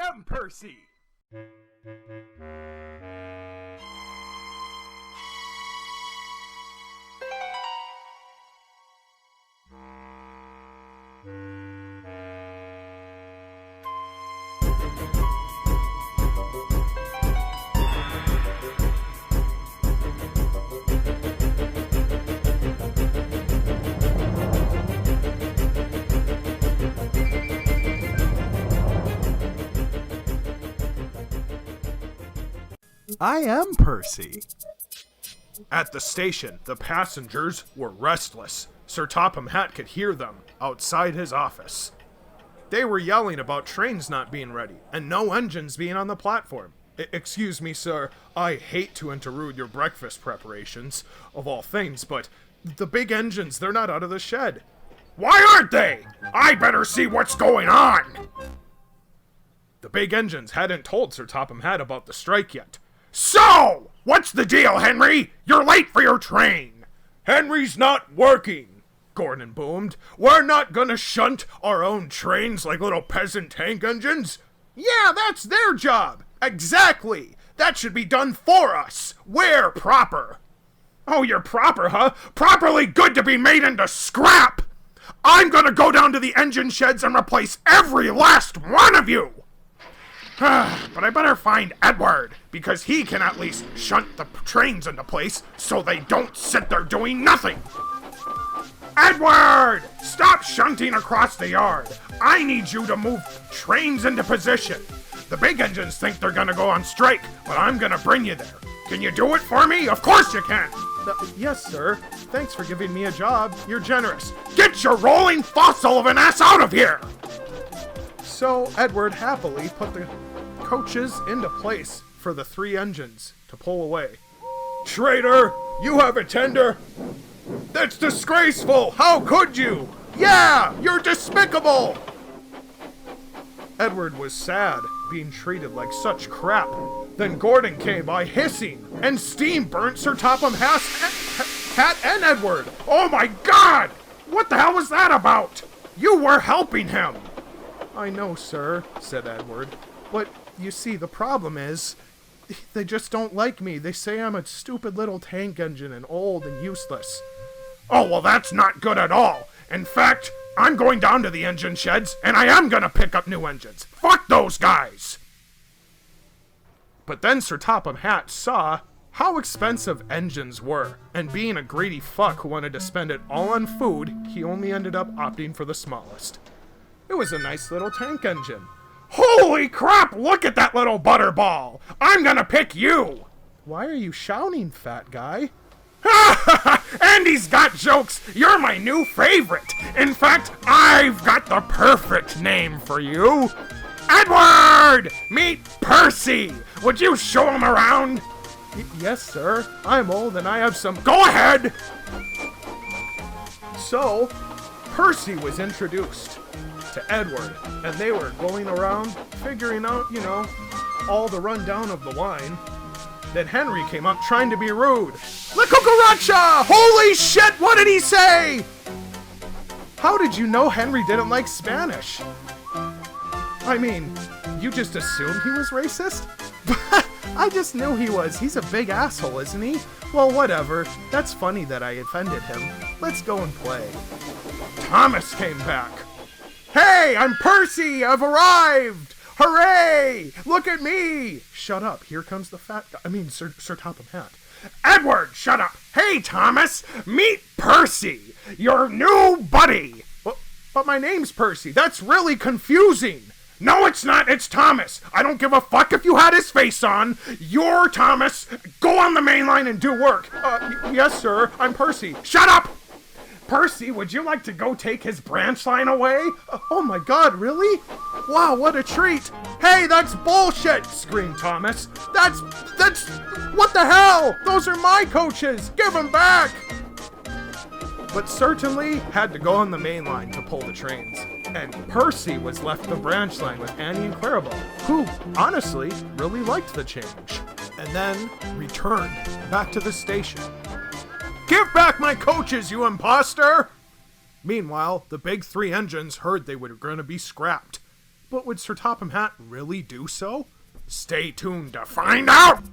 am Percy! I am Percy. At the station, the passengers were restless. Sir Topham Hatt could hear them outside his office. They were yelling about trains not being ready and no engines being on the platform. Excuse me, sir, I hate to interrude your breakfast preparations, of all things, but the big engines, they're not out of the shed. Why aren't they? I better see what's going on! The big engines hadn't told Sir Topham Hatt about the strike yet. So, what's the deal, Henry? You're late for your train. Henry's not working, Gordon boomed. We're not gonna shunt our own trains like little peasant tank engines. Yeah, that's their job. Exactly. That should be done for us. We're proper. Oh, you're proper, huh? Properly good to be made into scrap. I'm gonna go down to the engine sheds and replace every last one of you. But I better find Edward, because he can at least shunt the trains into place so they don't sit there doing nothing. Edward! Stop shunting across the yard. I need you to move trains into position. The big engines think they're gonna go on strike, but I'm gonna bring you there. Can you do it for me? Of course you can. Yes, sir. Thanks for giving me a job. You're generous. Get your rolling fossil of an ass out of here! So Edward happily put the coaches into place for the three engines to pull away. Traitor! You have a tender! That's disgraceful! How could you? Yeah! You're despicable! Edward was sad, being treated like such crap. Then Gordon came by hissing, and steam burnt Sir Topham Hatt and Edward. Oh my God! What the hell was that about? You were helping him! I know, sir, said Edward. But, you see, the problem is, they just don't like me. They say I'm a stupid little tank engine and old and useless. Oh, well, that's not good at all. In fact, I'm going down to the engine sheds, and I am gonna pick up new engines. Fuck those guys! But then Sir Topham Hatt saw how expensive engines were, and being a greedy fuck who wanted to spend it all on food, he only ended up opting for the smallest. It was a nice little tank engine. Holy crap, look at that little butterball! I'm gonna pick you! Why are you shouting, fat guy? Andy's got jokes! You're my new favorite! In fact, I've got the perfect name for you! Edward! Meet Percy! Would you show him around? Yes, sir. I'm old and I have some... Go ahead! So, Percy was introduced to Edward, and they were going around figuring out, all the rundown of the wine. Then Henry came up trying to be rude. La cucaracha! Holy shit, what did he say? How did you know Henry didn't like Spanish? I mean, you just assumed he was racist? I just knew he was. He's a big asshole, isn't he? Well, whatever. That's funny that I offended him. Let's go and play. Thomas came back. Hey, I'm Percy! I've arrived! Hooray! Look at me! Shut up. Here comes the fat guy. Sir Topham Hatt. Edward, shut up! Hey, Thomas! Meet Percy! Your new buddy! But my name's Percy. That's really confusing. No, it's not. It's Thomas. I don't give a fuck if you had his face on. You're Thomas. Go on the main line and do work. Yes, sir. I'm Percy. Shut up! Percy, would you like to go take his branch line away? Oh my God, really? Wow, what a treat. Hey, that's bullshit, screamed Thomas. That's, what the hell? Those are my coaches. Give them back. But certainly had to go on the main line to pull the trains. And Percy was left the branch line with Annie and Clarabelle, who, honestly, really liked the change. And then returned back to the station. Give back my coaches, you imposter! Meanwhile, the big three engines heard they were going to be scrapped. But would Sir Topham Hatt really do so? Stay tuned to find out!